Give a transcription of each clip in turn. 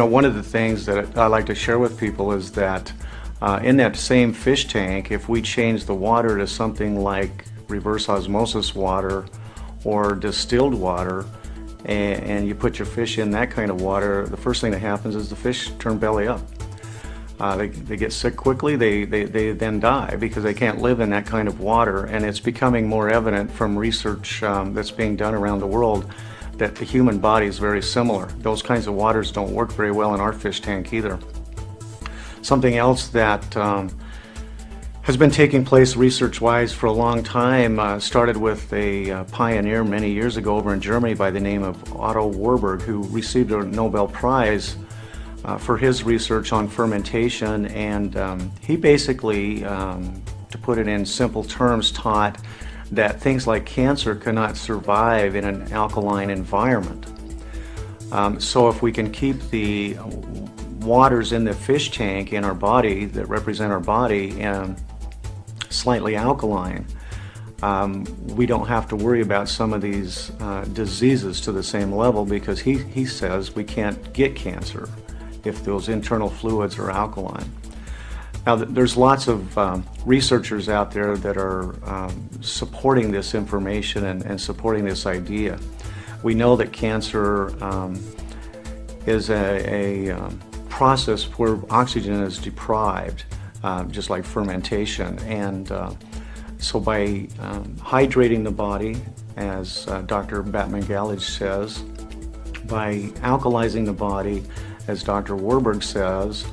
One of the things that I like to share with people is that in that same fish tank, if we change the water to something like reverse osmosis water or distilled water, and you put your fish in that kind of water, the first thing that happens is the fish turn belly up. They get sick quickly, they then die because they can't live in that kind of water, and it's becoming more evident from research that's being done around the world that the human body is very similar. Those kinds of waters don't work very well in our fish tank either. Something else that has been taking place research-wise for a long time started with a pioneer many years ago over in Germany by the name of Otto Warburg, who received a Nobel Prize for his research on fermentation, and he basically, to put it in simple terms, taught that things like cancer cannot survive in an alkaline environment. So if we can keep the waters in the fish tank in our body that represent our body slightly alkaline, we don't have to worry about some of these diseases to the same level, because he says we can't get cancer if those internal fluids are alkaline. Now, there's lots of researchers out there that are supporting this information and supporting this idea. We know that cancer is a process where oxygen is deprived, just like fermentation. And so by hydrating the body, as Dr. Batman-Gallage says, by alkalizing the body, as Dr. Warburg says,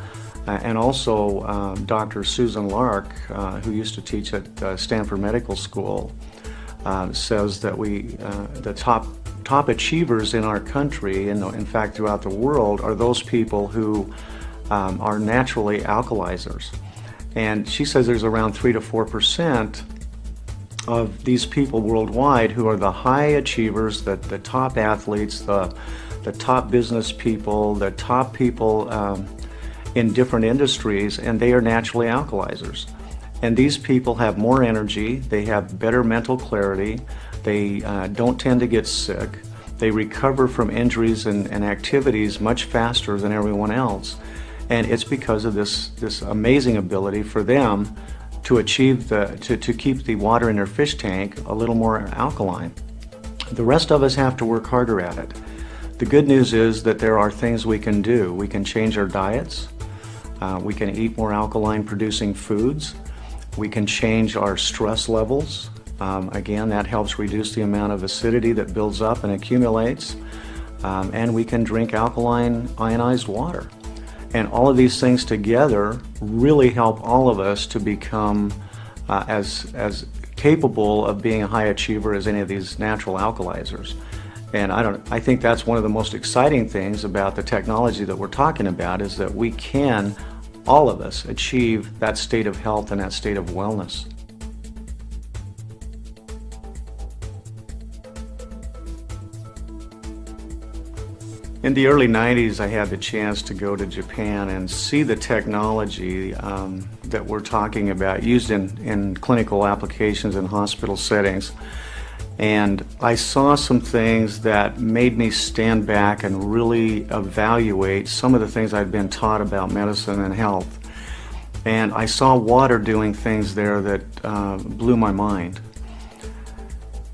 and also Dr. Susan Lark, who used to teach at Stanford Medical School, says that the top achievers in our country, and in fact throughout the world, are those people who are naturally alkalizers. And she says there's around 3 to 4% of these people worldwide who are the high achievers, the top athletes, the top business people, the top people in different industries, and they are naturally alkalizers. And these people have more energy, they have better mental clarity, they don't tend to get sick, they recover from injuries and activities much faster than everyone else. And it's because of this amazing ability for them to achieve to keep the water in their fish tank a little more alkaline. The rest of us have to work harder at it. The good news is that there are things we can do. We can change our diets. We can eat more alkaline producing foods. We can change our stress levels. Again, that helps reduce the amount of acidity that builds up and accumulates. And we can drink alkaline ionized water. And all of these things together really help all of us to become as capable of being a high achiever as any of these natural alkalizers. And I think that's one of the most exciting things about the technology that we're talking about, is that we can, all of us, achieve that state of health and that state of wellness. In the early 90s, I had the chance to go to Japan and see the technology that we're talking about used in clinical applications in hospital settings. And I saw some things that made me stand back and really evaluate some of the things I'd been taught about medicine and health. And I saw water doing things there that blew my mind.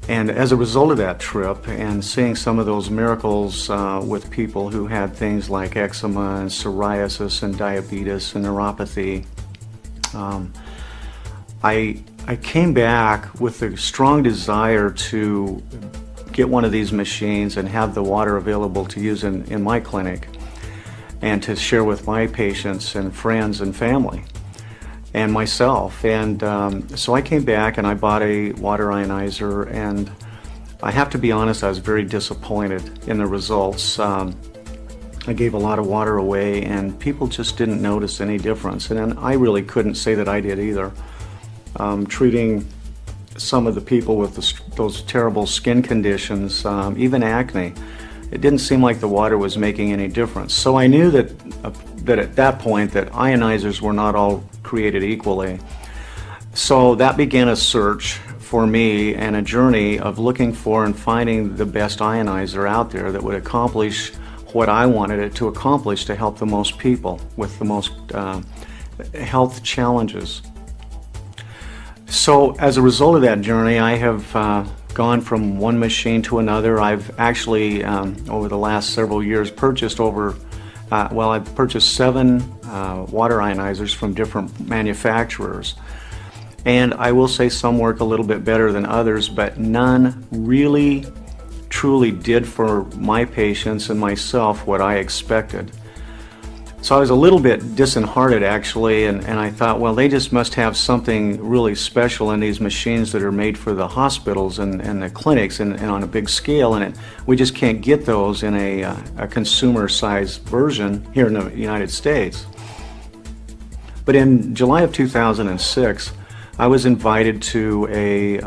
And as a result of that trip and seeing some of those miracles with people who had things like eczema and psoriasis and diabetes and neuropathy, I came back with a strong desire to get one of these machines and have the water available to use in my clinic and to share with my patients and friends and family and myself. And so I came back and I bought a water ionizer, and I have to be honest, I was very disappointed in the results. I gave a lot of water away and people just didn't notice any difference, and I really couldn't say that I did either. Treating some of the people with those terrible skin conditions, even acne, it didn't seem like the water was making any difference. So I knew that at that point that ionizers were not all created equally. So that began a search for me and a journey of looking for and finding the best ionizer out there that would accomplish what I wanted it to accomplish, to help the most people with the most health challenges. So as a result of that journey, I have gone from one machine to another. I've actually, over the last several years, purchased I've purchased 7 water ionizers from different manufacturers. And I will say some work a little bit better than others, but none really truly did for my patients and myself what I expected. So I was a little bit disheartened actually, and I thought, well, they just must have something really special in these machines that are made for the hospitals and the clinics and on a big scale, and we just can't get those in a consumer-sized version here in the United States. But in July of 2006, I was invited to a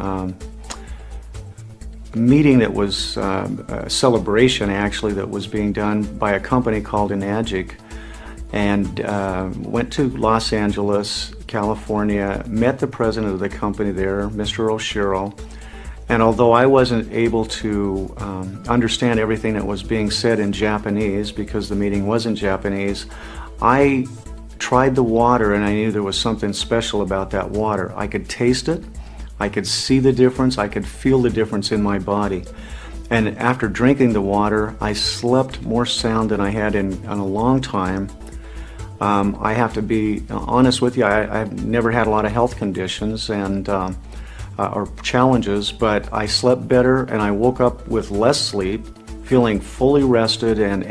meeting that was a celebration actually that was being done by a company called Enagic, and went to Los Angeles, California, met the president of the company there, Mr. Oshiro, and although I wasn't able to understand everything that was being said in Japanese because the meeting wasn't Japanese, I tried the water and I knew there was something special about that water. I could taste it, I could see the difference, I could feel the difference in my body. And after drinking the water, I slept more sound than I had in a long time. I have to be honest with you, I've never had a lot of health conditions and or challenges, but I slept better and I woke up with less sleep, feeling fully rested and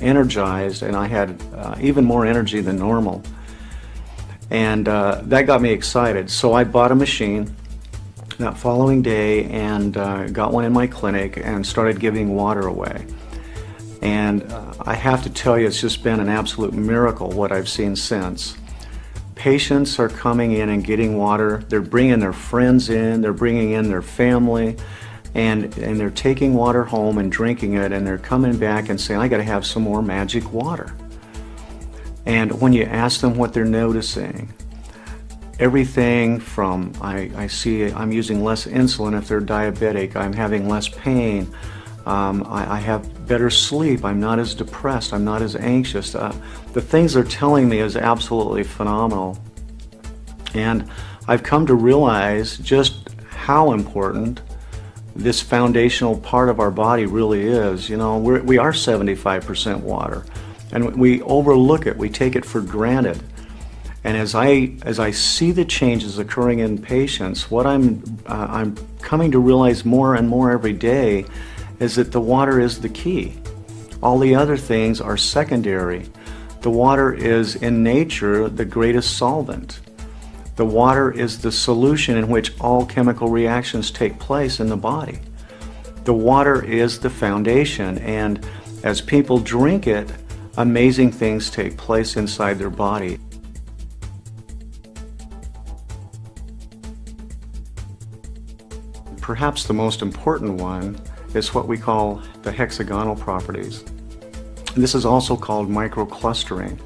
energized, and I had even more energy than normal. And that got me excited. So I bought a machine that following day and got one in my clinic and started giving water away. And I have to tell you, it's just been an absolute miracle what I've seen since. Patients are coming in and getting water. They're bringing their friends in, they're bringing in their family, and they're taking water home and drinking it, and they're coming back and saying, I got to have some more magic water. And when you ask them what they're noticing, everything from I see I'm using less insulin if they're diabetic, I'm having less pain, I have better sleep, I'm not as depressed, I'm not as anxious. The things they're telling me is absolutely phenomenal. And I've come to realize just how important this foundational part of our body really is. You know, we are 75% water, and we overlook it, we take it for granted. And as I see the changes occurring in patients, what I'm coming to realize more and more every day is that the water is the key. All the other things are secondary. The water is in nature the greatest solvent. The water is the solution in which all chemical reactions take place in the body. The water is the foundation, and as people drink it, amazing things take place inside their body. Perhaps the most important one is what we call the hexagonal properties. This is also called microclustering.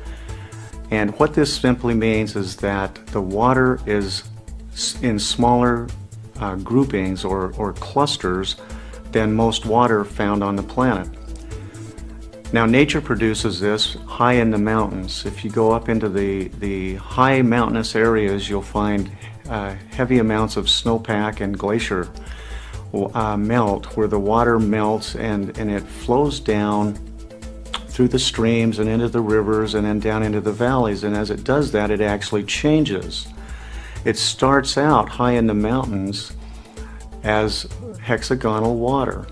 And what this simply means is that the water is in smaller groupings or clusters than most water found on the planet. Now, nature produces this high in the mountains. If you go up into the high mountainous areas, you'll find heavy amounts of snowpack and glacier melt, where the water melts and it flows down through the streams and into the rivers and then down into the valleys. And as it does that, it actually changes. It starts out high in the mountains as hexagonal water,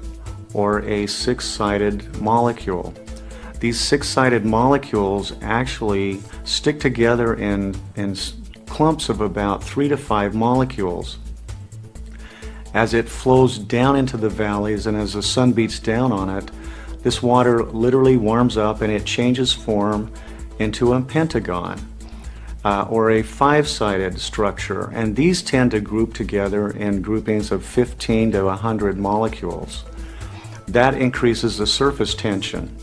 or a six-sided molecule. These six-sided molecules actually stick together in clumps of about 3 to 5 molecules. As it flows down into the valleys and as the sun beats down on it, this water literally warms up and it changes form into a pentagon or a 5-sided structure. And these tend to group together in groupings of 15 to 100 molecules. That increases the surface tension.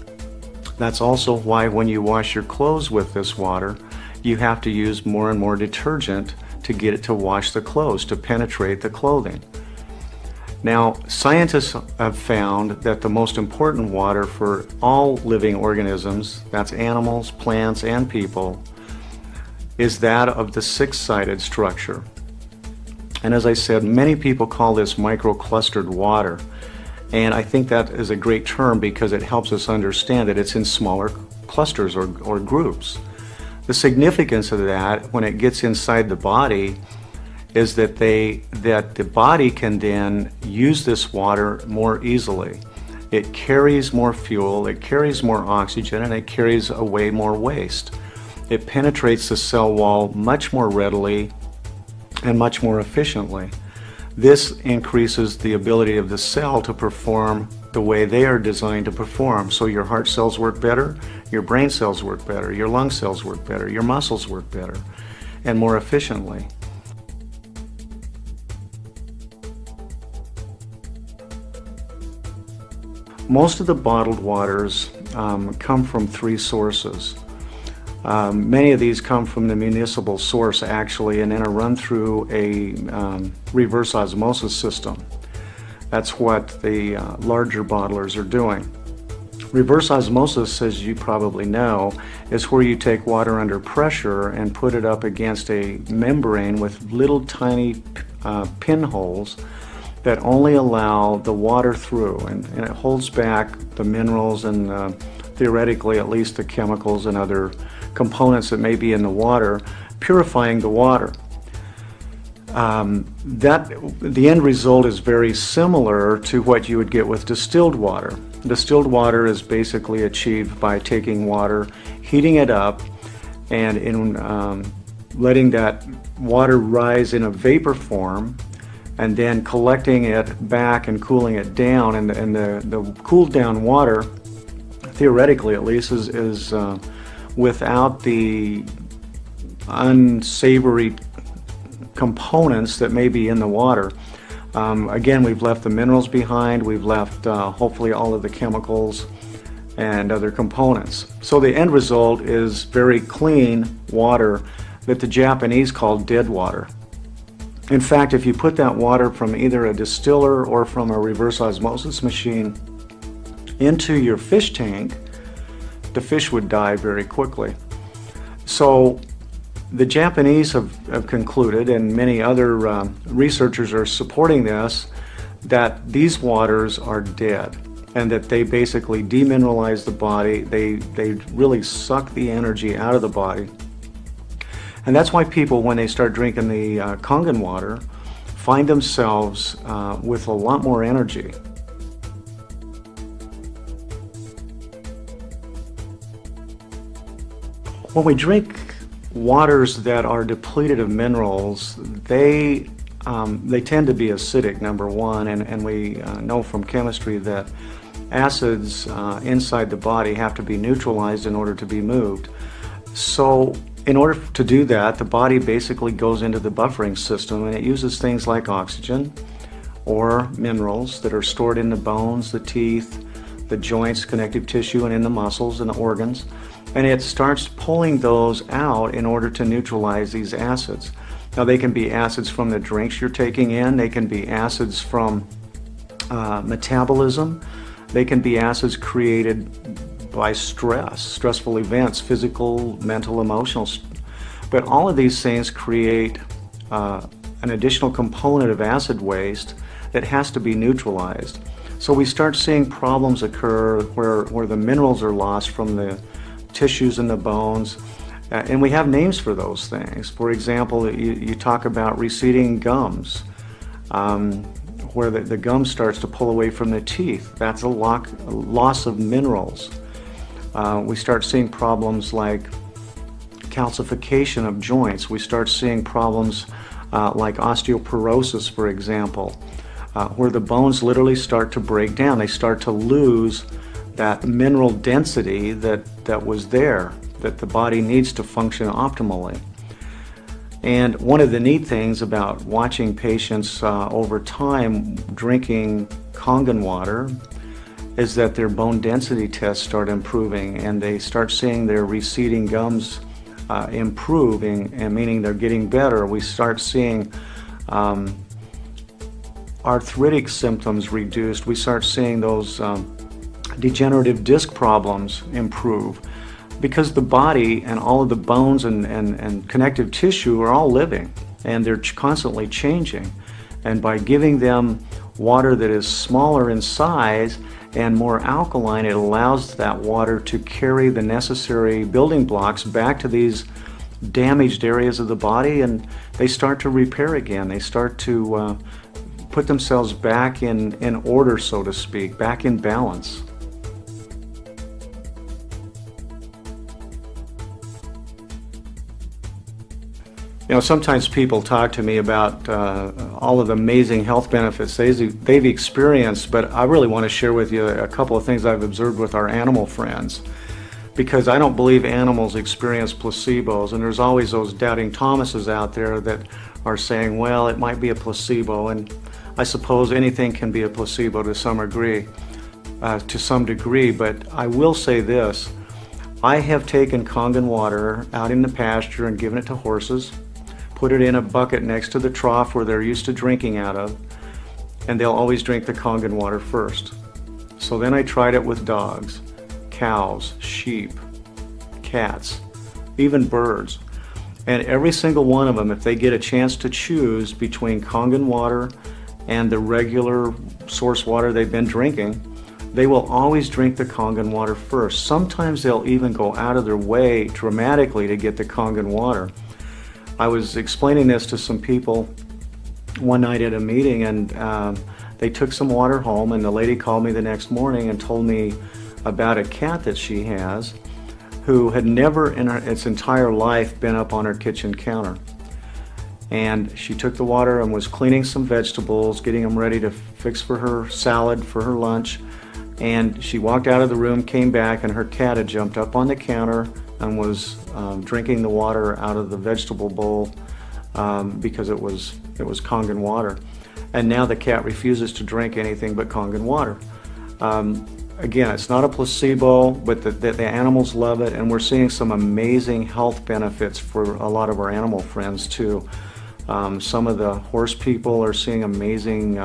That's also why when you wash your clothes with this water, you have to use more and more detergent to get it to wash the clothes, to penetrate the clothing. Now, scientists have found that the most important water for all living organisms, that's animals, plants, and people, is that of the six-sided structure. And as I said, many people call this microclustered water. And I think that is a great term because it helps us understand that it's in smaller clusters or groups. The significance of that when it gets inside the body is that the body can then use this water more easily. It carries more fuel, it carries more oxygen, and it carries away more waste. It penetrates the cell wall much more readily and much more efficiently. This increases the ability of the cell to perform the way they are designed to perform. So your heart cells work better, your brain cells work better, your lung cells work better, your muscles work better and more efficiently. Most of the bottled waters come from three sources. Many of these come from the municipal source actually, and then are run through a reverse osmosis system. That's what the larger bottlers are doing. Reverse osmosis, as you probably know, is where you take water under pressure and put it up against a membrane with little tiny pinholes that only allow the water through, and it holds back the minerals and theoretically at least the chemicals and other components that may be in the water, purifying the water. The end result is very similar to what you would get with distilled water. Distilled water is basically achieved by taking water, heating it up, and in letting that water rise in a vapor form, and then collecting it back and cooling it down. And the cooled down water, theoretically at least, is without the unsavory components that may be in the water. Again, we've left the minerals behind, we've left hopefully all of the chemicals and other components. So the end result is very clean water that the Japanese call dead water. In fact, if you put that water from either a distiller or from a reverse osmosis machine into your fish tank, the fish would die very quickly. So the Japanese have concluded, and many other researchers are supporting this, that these waters are dead and that they basically demineralize the body. They really suck the energy out of the body. And that's why people, when they start drinking the Kangen water, find themselves with a lot more energy. When we drink waters that are depleted of minerals, they tend to be acidic, number one, and we know from chemistry that acids inside the body have to be neutralized in order to be moved. So in order to do that, the body basically goes into the buffering system, and it uses things like oxygen or minerals that are stored in the bones, the teeth, the joints, connective tissue, and in the muscles and the organs. And it starts pulling those out in order to neutralize these acids. Now, they can be acids from the drinks you're taking in, they can be acids from metabolism, they can be acids created by stressful events, physical, mental, emotional. But all of these things create an additional component of acid waste that has to be neutralized. So we start seeing problems occur where the minerals are lost from the tissues and the bones, and we have names for those things. For example, you talk about receding gums, where the gum starts to pull away from the teeth. That's a loss of minerals. We start seeing problems like calcification of joints. We start seeing problems like osteoporosis, for example, where the bones literally start to break down. They start to lose that mineral density that was there, that the body needs to function optimally. And one of the neat things about watching patients over time drinking Kangen water is that their bone density tests start improving, and they start seeing their receding gums improving, and meaning they're getting better. We start seeing arthritic symptoms reduced. We start seeing those degenerative disc problems improve, because the body and all of the bones and connective tissue are all living, and they're constantly changing. And by giving them water that is smaller in size and more alkaline, it allows that water to carry the necessary building blocks back to these damaged areas of the body, and they start to repair again. They start to put themselves back in order, so to speak, back in balance. You know, sometimes people talk to me about all of the amazing health benefits they've experienced, but I really want to share with you a couple of things I've observed with our animal friends, because I don't believe animals experience placebos, and there's always those doubting Thomases out there that are saying, well, it might be a placebo, and I suppose anything can be a placebo to some degree, but I will say this. I have taken Kangen water out in the pasture and given it to horses, put it in a bucket next to the trough where they're used to drinking out of, and they'll always drink the Kangen water first. So then I tried it with dogs, cows, sheep, cats, even birds. And every single one of them, if they get a chance to choose between Kangen water and the regular source water they've been drinking, they will always drink the Kangen water first. Sometimes they'll even go out of their way dramatically to get the Kangen water. I was explaining this to some people one night at a meeting, and they took some water home, and the lady called me the next morning and told me about a cat that she has who had never in its entire life been up on her kitchen counter. And she took the water and was cleaning some vegetables, getting them ready to fix for her salad for her lunch, and she walked out of the room, came back, and her cat had jumped up on the counter and was drinking the water out of the vegetable bowl because it was Kangen water. And now the cat refuses to drink anything but Kangen water. Again, it's not a placebo, but the animals love it, and we're seeing some amazing health benefits for a lot of our animal friends too. Some of the horse people are seeing amazing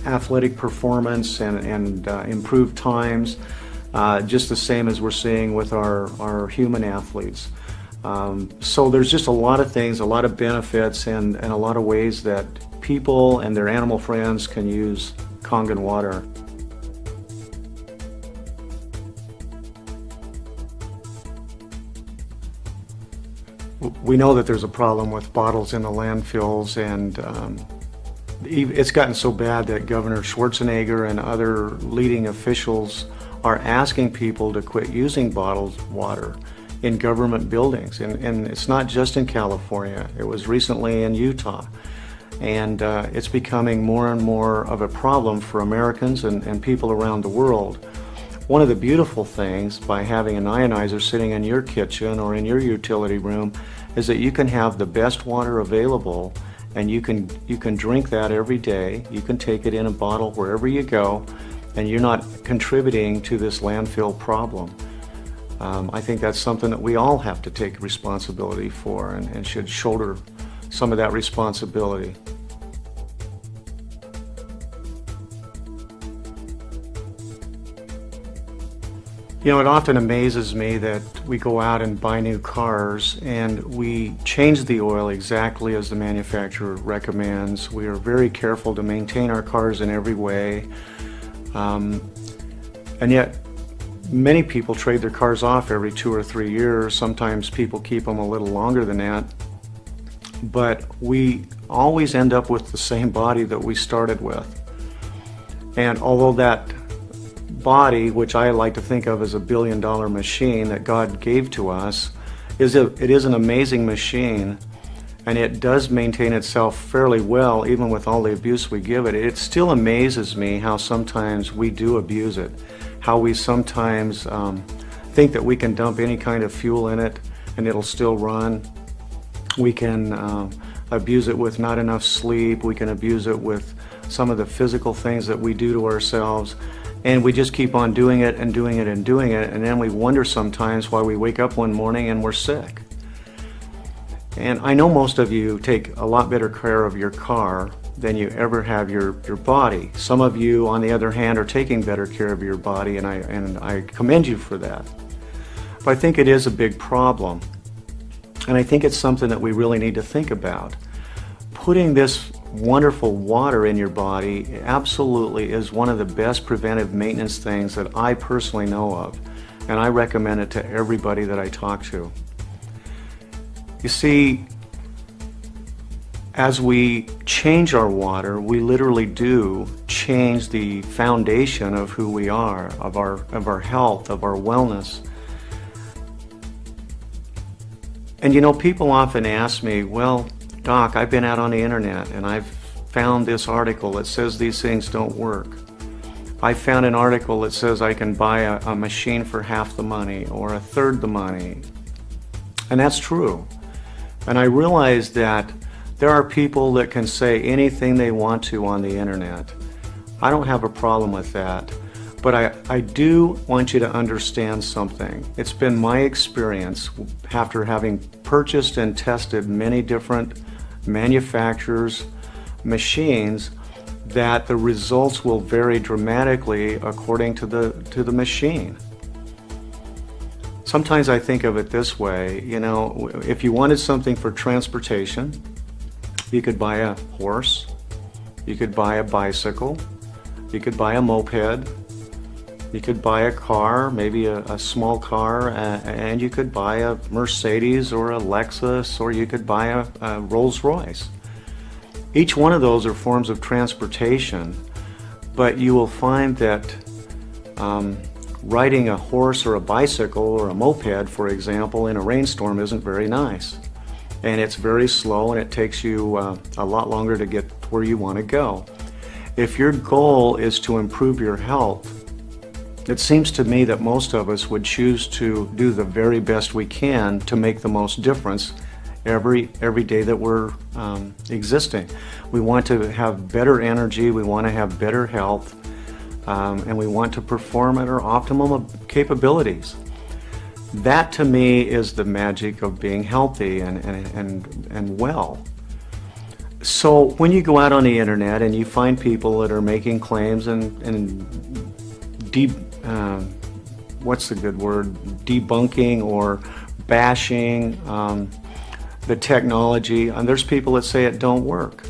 athletic performance and improved times, just the same as we're seeing with our human athletes. So there's just a lot of things, a lot of benefits, and a lot of ways that people and their animal friends can use Kangen water. We know that there's a problem with bottles in the landfills, and it's gotten so bad that Governor Schwarzenegger and other leading officials are asking people to quit using bottled water in government buildings. And it's not just in California. It was recently in Utah. And it's becoming more and more of a problem for Americans and people around the world. One of the beautiful things by having an ionizer sitting in your kitchen or in your utility room is that you can have the best water available, and you can drink that every day. You can take it in a bottle wherever you go, and you're not contributing to this landfill problem. I think that's something that we all have to take responsibility for, and should shoulder some of that responsibility. You know, it often amazes me that we go out and buy new cars and we change the oil exactly as the manufacturer recommends. We are very careful to maintain our cars in every way. And yet, many people trade their cars off every 2 or 3 years. Sometimes people keep them a little longer than that. But we always end up with the same body that we started with. And although that body, which I like to think of as a billion-dollar machine that God gave to us, it is an amazing machine, and it does maintain itself fairly well even with all the abuse we give it. It still amazes me how sometimes we do abuse it, how we sometimes think that we can dump any kind of fuel in it and it'll still run. We can abuse it with not enough sleep. We can abuse it with some of the physical things that we do to ourselves. And we just keep on doing it and doing it and doing it, and then we wonder sometimes why we wake up one morning and we're sick. And I know most of you take a lot better care of your car than you ever have your body. Some of you, on the other hand, are taking better care of your body, and I commend you for that. But I think it is a big problem, and I think it's something that we really need to think about. Putting this wonderful water in your body absolutely is one of the best preventive maintenance things that I personally know of, and I recommend it to everybody that I talk to. You see, as we change our water, we literally do change the foundation of who we are, of our health, of our wellness. And you know, people often ask me, well, Doc, I've been out on the internet and I've found this article that says these things don't work. I found an article that says I can buy a machine for half the money or a third the money. And that's true. And I realize that there are people that can say anything they want to on the internet. I don't have a problem with that. But I do want you to understand something. It's been my experience, after having purchased and tested many different manufacturers' machines, that the results will vary dramatically according to the machine. Sometimes I think of it this way, you know, if you wanted something for transportation, you could buy a horse, you could buy a bicycle, you could buy a moped, you could buy a car, maybe a small car, and you could buy a Mercedes or a Lexus, or you could buy a Rolls-Royce. Each one of those are forms of transportation, but you will find that riding a horse or a bicycle or a moped, for example, in a rainstorm isn't very nice. And it's very slow, and it takes you a lot longer to get where you want to go. If your goal is to improve your health, it seems to me that most of us would choose to do the very best we can to make the most difference every day that we're existing. We want to have better energy, we want to have better health, and we want to perform at our optimum capabilities. That to me is the magic of being healthy and well. So when you go out on the internet and you find people that are making claims and what's the good word, debunking or bashing the technology, and there's people that say it don't work.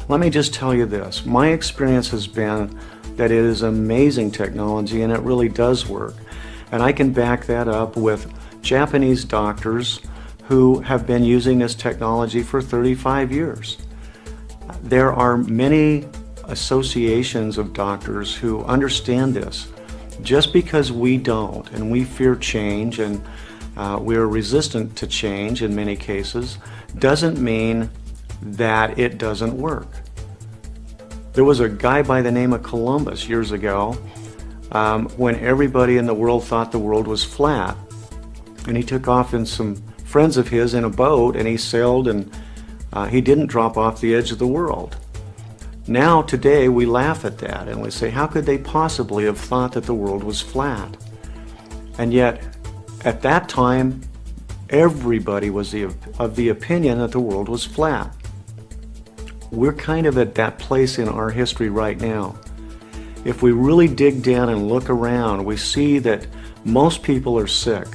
Let me just tell you this. My experience has been that it is amazing technology and it really does work. And I can back that up with Japanese doctors who have been using this technology for 35 years. There are many associations of doctors who understand this. Just because we don't, and we fear change, and we're resistant to change in many cases, doesn't mean that it doesn't work. There was a guy by the name of Columbus years ago when everybody in the world thought the world was flat, and he took off in some friends of his in a boat, and he sailed, and he didn't drop off the edge of the world. Now today we laugh at that and we say, how could they possibly have thought that the world was flat? And yet at that time everybody was of the opinion that the world was flat. We're kind of at that place in our history right now. If we really dig down and look around, we see that most people are sick.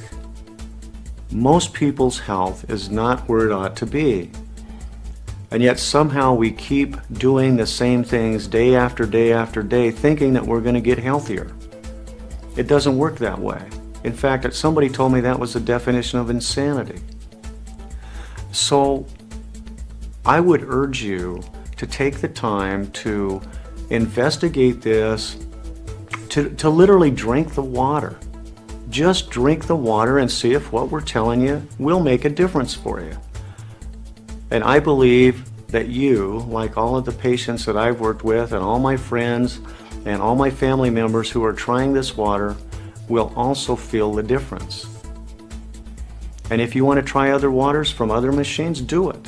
Most people's health is not where it ought to be. And yet somehow we keep doing the same things day after day after day, thinking that we're going to get healthier. It doesn't work that way. In fact, somebody told me that was the definition of insanity. So I would urge you to take the time to investigate this, to literally drink the water. Just drink the water and see if what we're telling you will make a difference for you. And I believe that you, like all of the patients that I've worked with and all my friends and all my family members who are trying this water, will also feel the difference. And if you want to try other waters from other machines, do it.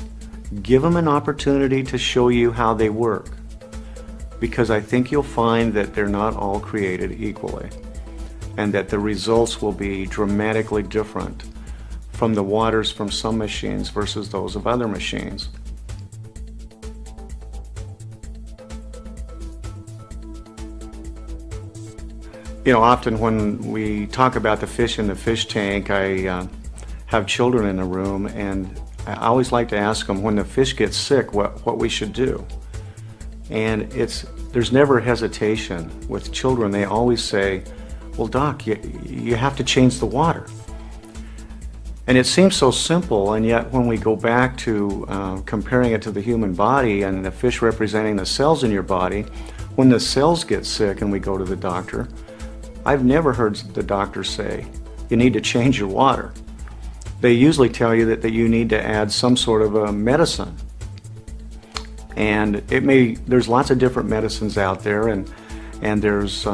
Give them an opportunity to show you how they work, because I think you'll find that they're not all created equally, and that the results will be dramatically different from the waters from some machines versus those of other machines. Often when we talk about the fish in the fish tank, I have children in the room, and I always like to ask them when the fish gets sick what we should do. And there's never hesitation with children. They always say, well, Doc, you have to change the water. And it seems so simple, and yet when we go back to comparing it to the human body and the fish representing the cells in your body, when the cells get sick and we go to the doctor, I've never heard the doctor say, you need to change your water. They usually tell you that you need to add some sort of a medicine. And there's lots of different medicines out there, and there's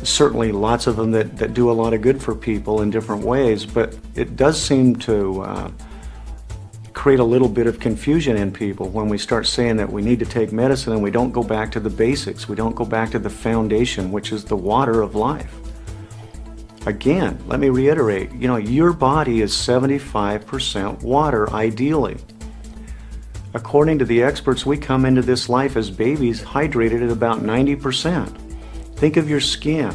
certainly lots of them that do a lot of good for people in different ways, but it does seem to create a little bit of confusion in people when we start saying that we need to take medicine and we don't go back to the basics. We don't go back to the foundation, which is the water of life. Again, let me reiterate, your body is 75% water, ideally. According to the experts, we come into this life as babies hydrated at about 90%. Think of your skin.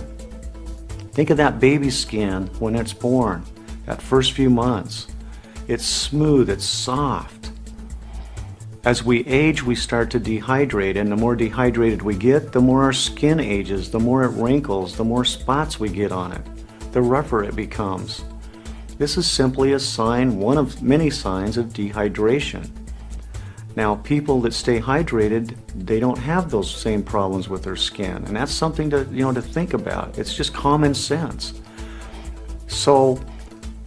Think of that baby's skin when it's born, that first few months. It's smooth, it's soft. As we age, we start to dehydrate, and the more dehydrated we get, the more our skin ages, the more it wrinkles, the more spots we get on it, the rougher it becomes. This is simply a sign, one of many signs of dehydration. Now, people that stay hydrated, they don't have those same problems with their skin, and that's something to think about. It's just common sense. So,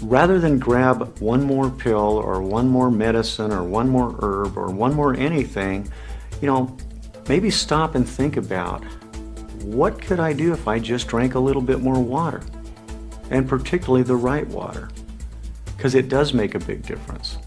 rather than grab one more pill or one more medicine or one more herb or one more anything, maybe stop and think about, what could I do if I just drank a little bit more water, and particularly the right water, because it does make a big difference.